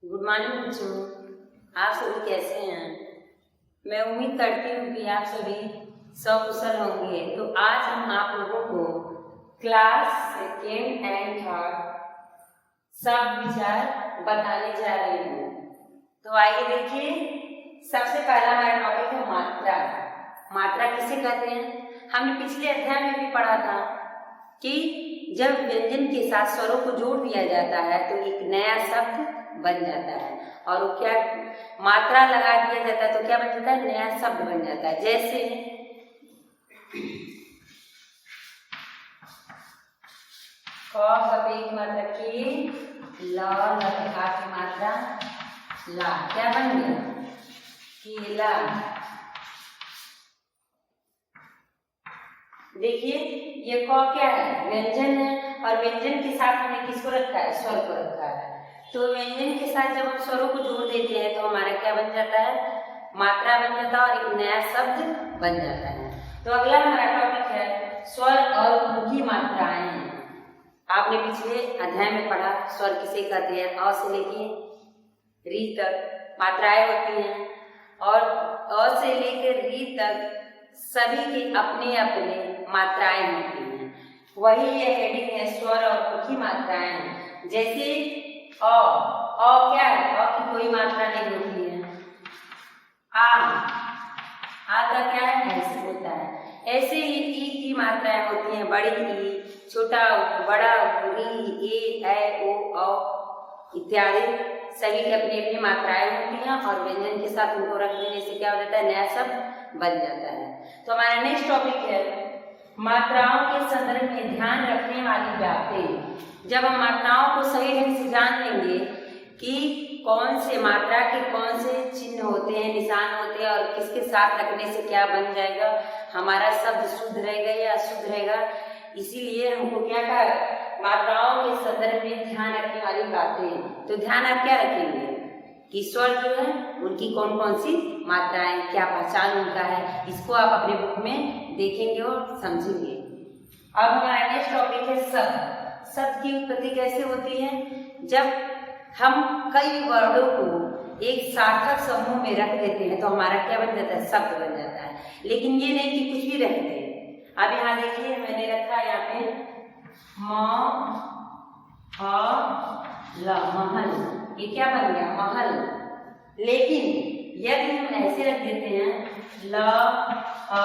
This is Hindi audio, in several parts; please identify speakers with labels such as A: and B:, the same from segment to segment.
A: गुड मॉर्निंग बच्चों, आप सभी कैसे हैं। मैं उम्मीद करती हूँ कि आप सभी सकुशल होंगे। तो आज हम आप लोगों को क्लास सेकेंड एंड थर्ड सब विचार बताने जा रही हूँ। तो आइए देखिए, सबसे पहला हमारा टॉपिक है मात्रा। मात्रा किसे कहते हैं? हमने पिछले अध्याय में भी पढ़ा था कि जब व्यंजन के साथ स्वरों को जोड़ दिया जाता है तो एक नया शब्द बन जाता है, और क्या मात्रा लगा दिया जाता है तो क्या बन जाता है? नया शब्द बन जाता है। जैसे क कपे की मात्रा की, ल लका की मात्रा ला, क्या बन गया? केला। देखिए ये क क्या है? व्यंजन है, और व्यंजन के साथ हमने किसको रखा है? स्वर को रखा है। तो व्यंजन के साथ जब हम स्वरों को जोड़ देते हैं तो हमारा क्या बन जाता है? मात्रा बन जाता है, और एक नया शब्द बन जाता है। तो अगला हमारा टॉपिक है स्वर और उनकी मात्राएं। आपने पिछले अध्याय में पढ़ा स्वर किसे कहते हैं। अ से लेके री तक मात्राएं होती हैं, और अ से लेकर री तक सभी के अपने अपने मात्राएं होती हैं। वही ये हेडिंग है स्वर और उनकी मात्राएं। जैसे अ क्या है? अ की कोई मात्रा नहीं होती है। आ का क्या है? ऐसे होता है। ऐसे ही ई की मात्राएं होती हैं, बड़ी ई, छोटा ऊ, बड़ा ऊ, री, ए, ओ, औ इत्यादि सभी की अपनी अपनी मात्राएं होती हैं, और व्यंजन के साथ उनको रख देने से क्या हो जाता है? नया शब्द बन जाता है। तो हमारा नेक्स्ट टॉपिक है मात्राओं के संदर्भ में ध्यान रखने वाली बातें। जब हम मात्राओं को सही ढंग से जान लेंगे कि कौन से मात्रा के कौन से चिन्ह होते हैं, निशान होते हैं, और किसके साथ रखने से क्या बन जाएगा, हमारा शब्द शुद्ध रहेगा या अशुद्ध रहेगा। इसीलिए हमको क्या कहा? मात्राओं के संदर्भ में ध्यान रखने वाली बातें। तो ध्यान आप क्या रखेंगे कि स्वर जो है उनकी कौन कौन सी मात्राएं, क्या पहचान उनका है, इसको आप अपने बुक में देखेंगे और समझेंगे। अब हमारा नेक्स्ट टॉपिक है शब्द। शब्द की उत्पत्ति कैसे होती है? जब हम कई वर्णों को एक सार्थक समूह में रख देते हैं तो हमारा क्या बन जाता है? शब्द बन जाता है। लेकिन ये नहीं कि कुछ भी रख दें। अब यहाँ देखिए, मैंने रखा है यहाँ पे म ह ल, महल। ये क्या बन गया? महल। लेकिन यदि हम ऐसे रख देते हैं ल ह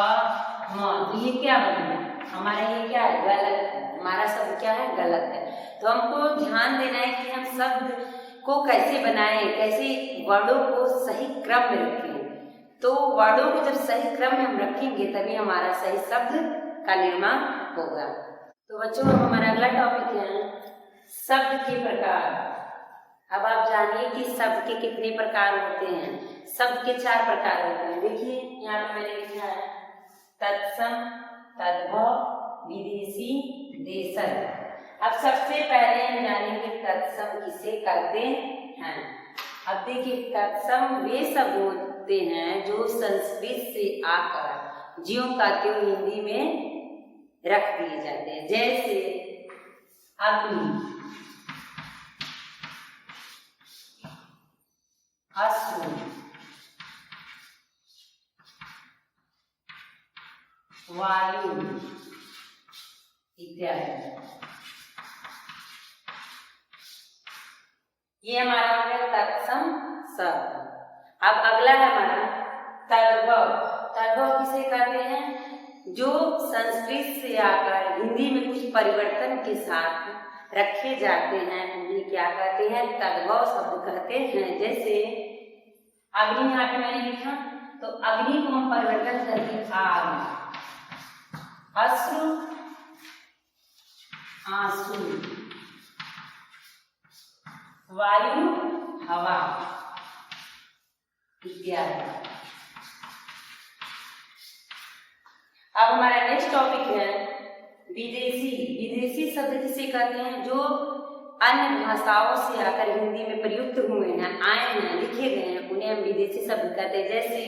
A: म, तो ये क्या बन गया? हमारा ये क्या है? गलत है। हमारा शब्द क्या है? गलत है। तो हमको ध्यान देना है कि हम शब्द को कैसे बनाएं, कैसे वर्णों को सही क्रम में रखें। तो वर्णों को जब सही क्रम में हम रखेंगे तभी हमारा सही शब्द का निर्माण होगा। तो बच्चों, हमारा अगला टॉपिक है शब्द के प्रकार। अब आप जानिए कि शब्द के कितने प्रकार होते हैं। शब्द के 4 प्रकार होते हैं। देखिए यहाँ पे मैंने लिखा है तत्सम, तद्भव, विदेशी, देशज। अब सबसे पहले हम जानेंगे तत्सम किसे कहते हैं। अब देखिए, तत्सम वे शब्द होते हैं जो संस्कृत से आकर ज्यों का त्यों हिंदी में रख दिए जाते हैं। जैसे अग्नि, अश्रु, वायु इत्यादि। ये हमारा हो गया तत्सम शब्द। अब अगला है हमारा तद्भव। तद्भव किसे कहते हैं? जो संस्कृत से आकर हिंदी में कुछ परिवर्तन के साथ रखे जाते हैं उन्हें क्या कहते हैं? तद्भव शब्द कहते हैं। जैसे अग्नि, यहाँ पे मैंने लिखा तो अग्नि को हम परिवर्तन करके आग, अश्रु आंसू, वायु हवा इत्यादि। अब हमारा नेक्स्ट टॉपिक है विदेशी। विदेशी शब्द किसे कहते हैं? जो अन्य भाषाओं से आकर हिंदी में प्रयुक्त हुए हैं, आए हैं, लिखे गए हैं, उन्हें हम विदेशी शब्द कहते हैं। जैसे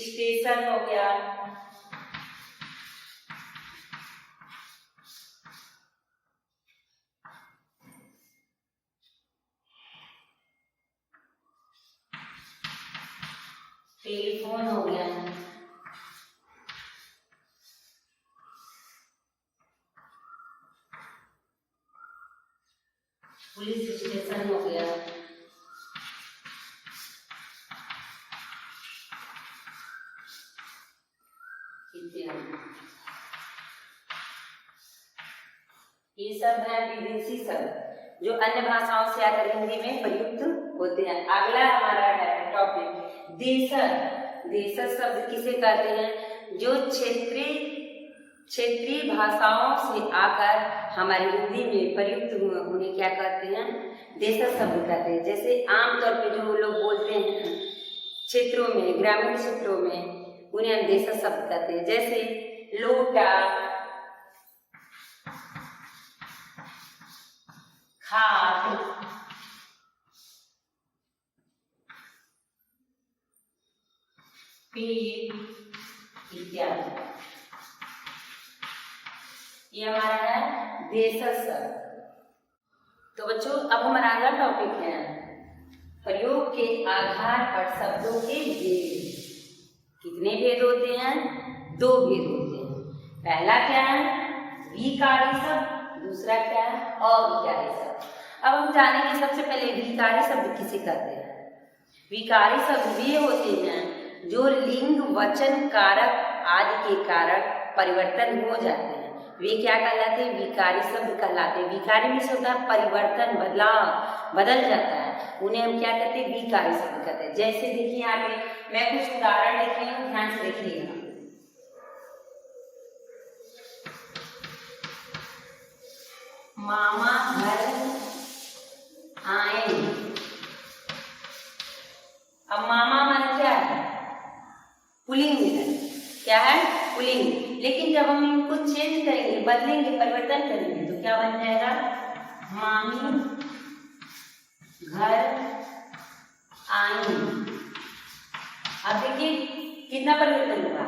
A: स्टेशन हो गया, टेलीफोन हो गया, पुलिस स्टेशन हो गया, इत्यादि। ये सब है विदेशी शब्द जो अन्य भाषाओं से आकर हिंदी में प्रयुक्त होते हैं। अगला हमारा है टॉपिक देशज। देशज शब्द किसे कहते हैं? जो क्षेत्रीय भाषाओं से आकर हमारी हिंदी में प्रयुक्त हुए उन्हें क्या कहते हैं? देशज शब्द कहते हैं। जैसे आमतौर पे जो लोग बोलते हैं क्षेत्रों में, ग्रामीण क्षेत्रों में, उन्हें हम देशज शब्द कहते हैं। जैसे लोटा, खाट, पेट इत्यादि। ये हमारा है देशज शब्द। तो बच्चों अब हमारा अगला टॉपिक है प्रयोग के आधार पर शब्दों के भेद। कितने भेद होते हैं? 2 भेद होते हैं। पहला क्या है? विकारी शब्द, दूसरा क्या है? अविकारी शब्द। अब हम जानेंगे सबसे पहले विकारी शब्द किसे कहते हैं। विकारी शब्द वे होते हैं जो लिंग, वचन, कारक आदि के कारण परिवर्तन हो जाते हैं, वे क्या कहलाते हैं? विकारी शब्द कहलाते हैं। विकारी में से होता है परिवर्तन, बदलाव, बदल जाता है, उन्हें हम क्या कहते हैं? विकारी शब्द कहते हैं। जैसे देखिए यहाँ पे मैं कुछ उदाहरण लिख रही हूँ, ध्यान से देखिएगा। मामा घर आए। अब मामा माने क्या है? पुल्लिंग है। क्या है? पुल्लिंग। लेकिन जब हम इनको चेंज करेंगे, बदलेंगे, परिवर्तन करेंगे तो क्या बन जाएगा? मामी घर आई। अब देखिए कितना परिवर्तन हुआ।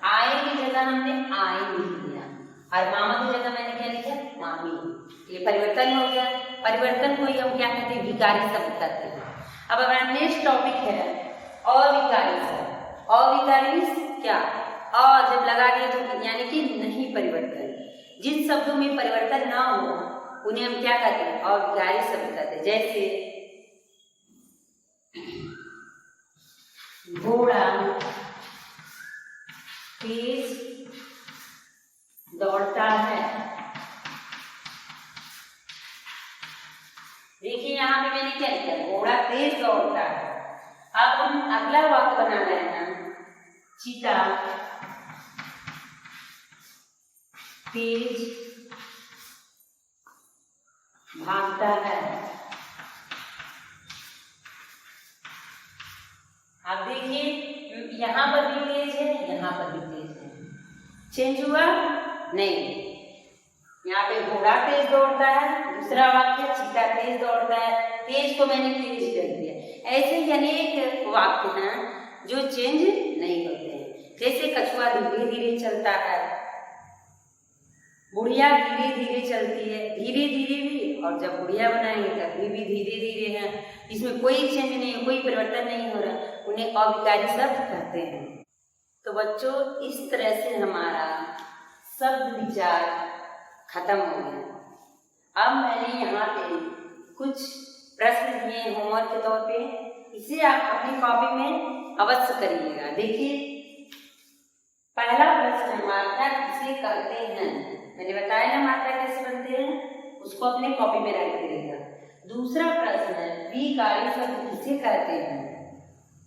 A: आए की जगह हमने आए लिख दिया और मामा की जगह मैंने क्या लिखा? मामी। ये परिवर्तन हो गया। परिवर्तन को ही हम क्या कहते हैं? विकारी शब्द कहते हैं। अब हमारा नेक्स्ट टॉपिक है अविकारी शब्द। अविकारी क्या? अ जब लगा दिए तो यानी कि नहीं परिवर्तन। जिन शब्दों में परिवर्तन ना हो उन्हें हम क्या कहते हैं? अविकारी शब्द कहते हैं। जैसे घोड़ा तेज दौड़ता है। देखिए यहाँ पे मैंने क्या लिखा? घोड़ा तेज दौड़ता है। अब हम अगला वाक्य बना रहे हैं, चीता तेज भागता है। अब देखिए यहाँ पर भी तेज है, यहाँ पर भी तेज है। चेंज हुआ? नहीं। यहाँ पे घोड़ा तेज दौड़ता है, दूसरा वाक्य चीता तेज दौड़ता है। तेज को मैंने तेज कर दिया। ऐसे ही अनेक वाक्य हैं जो चेंज नहीं होते हैं। जैसे कछुआ धीरे धीरे चलता है, बुढ़िया धीरे धीरे चलती है। धीरे धीरे भी, और जब बुढ़िया बनाएंगे तभी भी धीरे धीरे है। इसमें कोई चेंज नहीं है, कोई परिवर्तन नहीं हो रहा। उन्हें अविकारी शब्द कहते हैं। तो बच्चों इस तरह से हमारा शब्द विचार खत्म हो गया। अब मैंने यहाँ पे कुछ प्रश्न दिए होमवर्क के तौर पे, इसे आप अपनी कॉपी में अवश्य करिएगा। देखिए पहला प्रश्न है मात्रा किसे कहते हैं। मैंने बताया ना मात्रा कैसे बनते हैं, उसको अपने कॉपी में राइट करिएगा। दूसरा प्रश्न है विकारी शब्द किसे कहते हैं।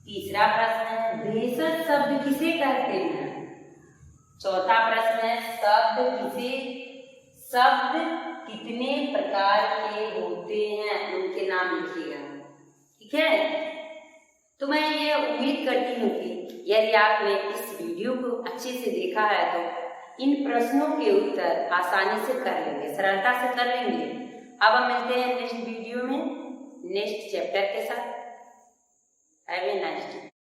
A: तीसरा प्रश्न है भेषज शब्द किसे कहते हैं। चौथा प्रश्न है शब्द कितने प्रकार के होते हैं, उनके नाम लिखिएगा। ठीक है। तो मैं ये उम्मीद करती हूँ कि यदि आपने इस वीडियो को अच्छे से देखा है तो इन प्रश्नों के उत्तर आसानी से कर लेंगे, सरलता से कर लेंगे। अब हम मिलते हैं नेक्स्ट वीडियो में नेक्स्ट चैप्टर के साथ। Have a nice day.